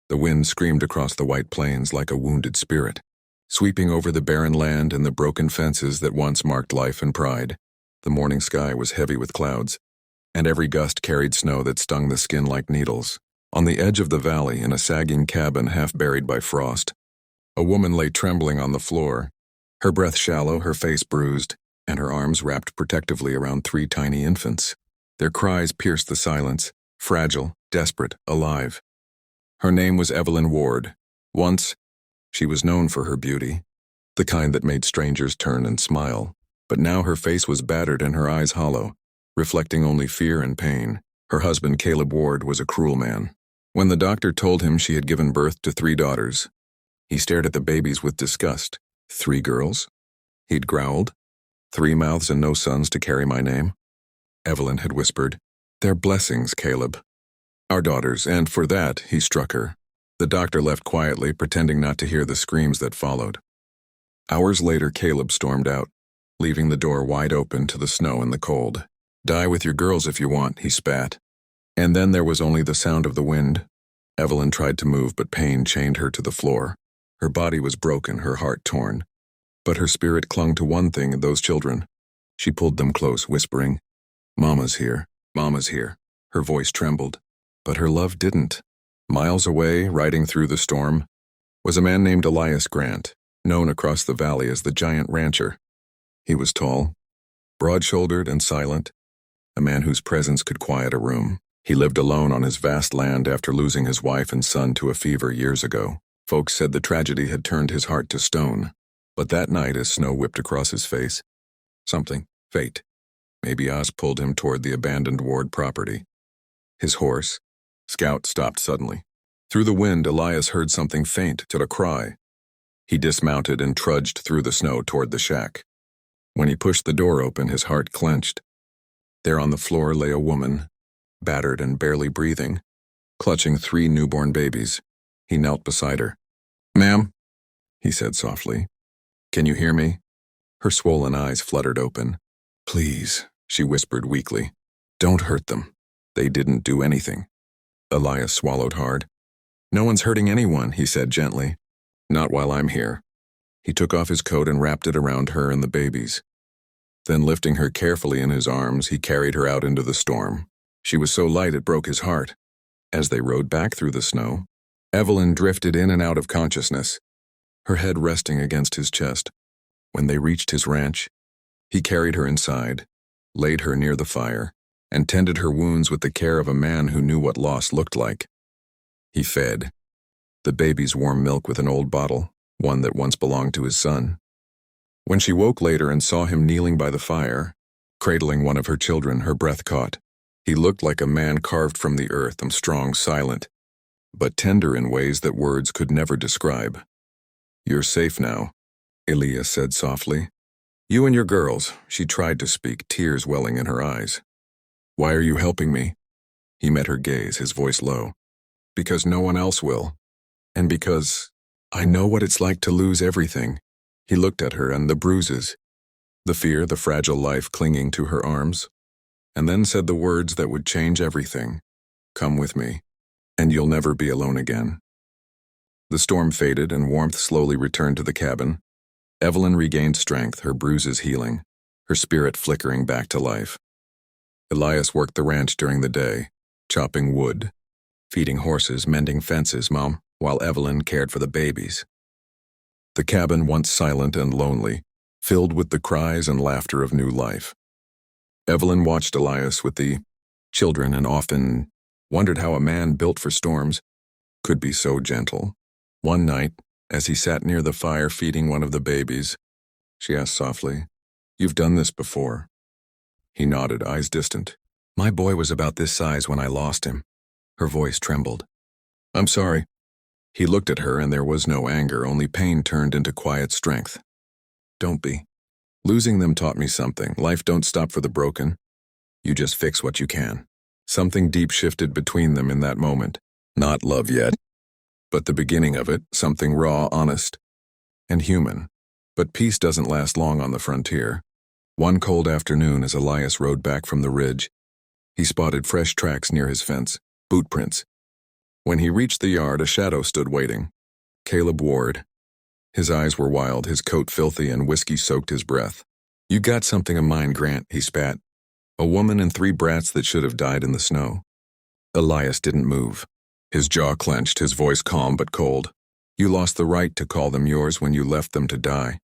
The wind screamed across the white plains like a wounded spirit, sweeping over the barren land and the broken fences that once marked life and pride. The morning sky was heavy with clouds, and every gust carried snow that stung the skin like needles. On the edge of the valley, in a sagging cabin half buried by frost, a woman lay trembling on the floor, her breath shallow, her face bruised, and her arms wrapped protectively around 3 tiny infants. Their cries pierced the silence, fragile, desperate, alive. Her name was Evelyn Ward. Once, she was known for her beauty, the kind that made strangers turn and smile. But now her face was battered and her eyes hollow, reflecting only fear and pain. Her husband, Caleb Ward, was a cruel man. When the doctor told him she had given birth to 3 daughters, he stared at the babies with disgust. 3 girls? He'd growled. 3 mouths and no sons to carry my name? Evelyn had whispered, "They're blessings, Caleb. Our daughters," and for that, he struck her. The doctor left quietly, pretending not to hear the screams that followed. Hours later, Caleb stormed out, leaving the door wide open to the snow and the cold. "Die with your girls if you want," he spat. And then there was only the sound of the wind. Evelyn tried to move, but pain chained her to the floor. Her body was broken, her heart torn. But her spirit clung to one thing, those children. She pulled them close, whispering, "Mama's here, Mama's here." Her voice trembled, but her love didn't. Miles away, riding through the storm, was a man named Elias Grant, known across the valley as the Giant Rancher. He was tall, broad-shouldered and silent, a man whose presence could quiet a room. He lived alone on his vast land after losing his wife and son to a fever years ago. Folks said the tragedy had turned his heart to stone. But that night, as snow whipped across his face, fate, maybe Oz, pulled him toward the abandoned Ward property. His horse, Scout, stopped suddenly. Through the wind, Elias heard something faint, till a cry. He dismounted and trudged through the snow toward the shack. When he pushed the door open, his heart clenched. There on the floor lay a woman, battered and barely breathing, clutching 3 newborn babies. He knelt beside her. "Ma'am," he said softly, "can you hear me?" Her swollen eyes fluttered open. "Please," she whispered weakly, "don't hurt them. They didn't do anything." Elias swallowed hard. "No one's hurting anyone," he said gently. "Not while I'm here." He took off his coat and wrapped it around her and the babies. Then, lifting her carefully in his arms, he carried her out into the storm. She was so light it broke his heart. As they rode back through the snow, Evelyn drifted in and out of consciousness, her head resting against his chest. When they reached his ranch, he carried her inside, laid her near the fire, and tended her wounds with the care of a man who knew what loss looked like. He fed the babies warm milk with an old bottle, one that once belonged to his son. When she woke later and saw him kneeling by the fire, cradling one of her children, her breath caught. He looked like a man carved from the earth, strong, silent, but tender in ways that words could never describe. "You're safe now," Elias said softly. "You and your girls." She tried to speak, tears welling in her eyes. "Why are you helping me?" He met her gaze, his voice low. "Because no one else will. And because I know what it's like to lose everything." He looked at her and the bruises, the fear, the fragile life clinging to her arms, and then said the words that would change everything. "Come with me, and you'll never be alone again." The storm faded and warmth slowly returned to the cabin. Evelyn regained strength, her bruises healing, her spirit flickering back to life. Elias worked the ranch during the day, chopping wood, feeding horses, mending fences, while Evelyn cared for the babies. The cabin, once silent and lonely, filled with the cries and laughter of new life. Evelyn watched Elias with the children and often wondered how a man built for storms could be so gentle. One night, as he sat near the fire feeding one of the babies, she asked softly, "You've done this before?" He nodded, eyes distant. "My boy was about this size when I lost him." Her voice trembled. "I'm sorry." He looked at her and there was no anger, only pain turned into quiet strength. "Don't be. Losing them taught me something. Life don't stop for the broken. You just fix what you can." Something deep shifted between them in that moment. Not love yet, but the beginning of it, something raw, honest, and human. But peace doesn't last long on the frontier. One cold afternoon, as Elias rode back from the ridge, he spotted fresh tracks near his fence, boot prints. When he reached the yard, a shadow stood waiting. Caleb Ward. His eyes were wild, his coat filthy, and whiskey soaked his breath. "You got something of mine, Grant," he spat. "A woman and 3 brats that should have died in the snow." Elias didn't move. His jaw clenched, his voice calm but cold. "You lost the right to call them yours when you left them to die."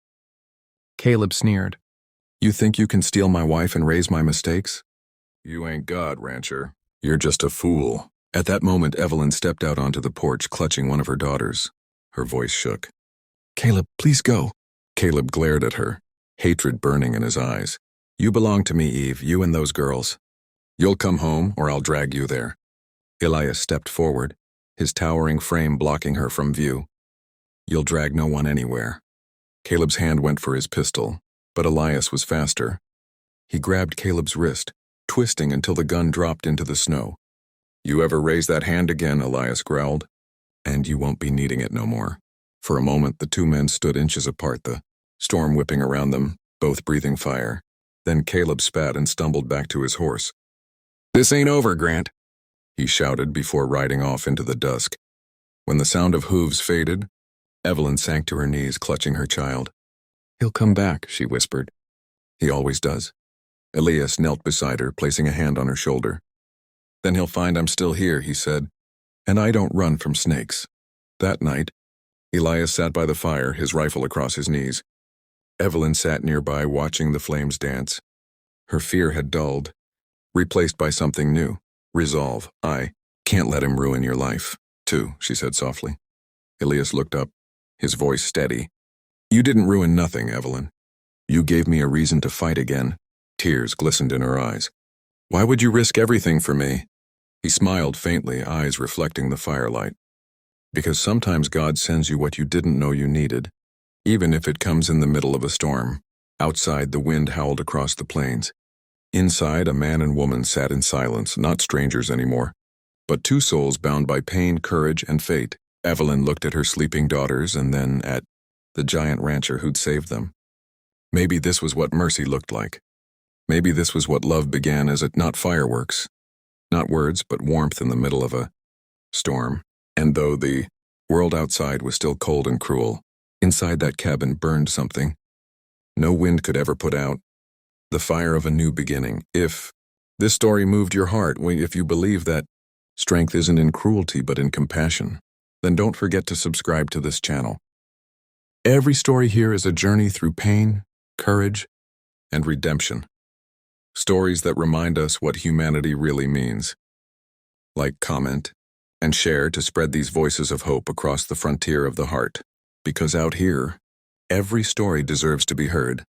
Caleb sneered. "You think you can steal my wife and raise my mistakes? You ain't God, rancher. You're just a fool." At that moment, Evelyn stepped out onto the porch, clutching one of her daughters. Her voice shook. "Caleb, please go." Caleb glared at her, hatred burning in his eyes. "You belong to me, Eve, you and those girls. You'll come home, or I'll drag you there." Elias stepped forward, his towering frame blocking her from view. "You'll drag no one anywhere." Caleb's hand went for his pistol, but Elias was faster. He grabbed Caleb's wrist, twisting until the gun dropped into the snow. "You ever raise that hand again," Elias growled, "and you won't be needing it no more." For a moment, the 2 men stood inches apart, the storm whipping around them, both breathing fire. Then Caleb spat and stumbled back to his horse. "This ain't over, Grant," he shouted before riding off into the dusk. When the sound of hooves faded, Evelyn sank to her knees, clutching her child. "He'll come back," she whispered. "He always does." Elias knelt beside her, placing a hand on her shoulder. "Then he'll find I'm still here," he said, "and I don't run from snakes." That night, Elias sat by the fire, his rifle across his knees. Evelyn sat nearby, watching the flames dance. Her fear had dulled, replaced by something new. Resolve. "I can't let him ruin your life, too," she said softly. Elias looked up, his voice steady. "You didn't ruin nothing, Evelyn. You gave me a reason to fight again." Tears glistened in her eyes. "Why would you risk everything for me?" He smiled faintly, eyes reflecting the firelight. "Because sometimes God sends you what you didn't know you needed, even if it comes in the middle of a storm." Outside, the wind howled across the plains. Inside, a man and woman sat in silence, not strangers anymore, but 2 souls bound by pain, courage, and fate. Evelyn looked at her sleeping daughters and then at the giant rancher who'd saved them. Maybe this was what mercy looked like. Maybe this was what love began as not fireworks. Not words, but warmth in the middle of a storm. And though the world outside was still cold and cruel, inside that cabin burned something no wind could ever put out. The fire of a new beginning. If this story moved your heart, if you believe that strength isn't in cruelty but in compassion, then don't forget to subscribe to this channel. Every story here is a journey through pain, courage, and redemption. Stories that remind us what humanity really means. Like, comment, and share to spread these voices of hope across the frontier of the heart. Because out here, every story deserves to be heard.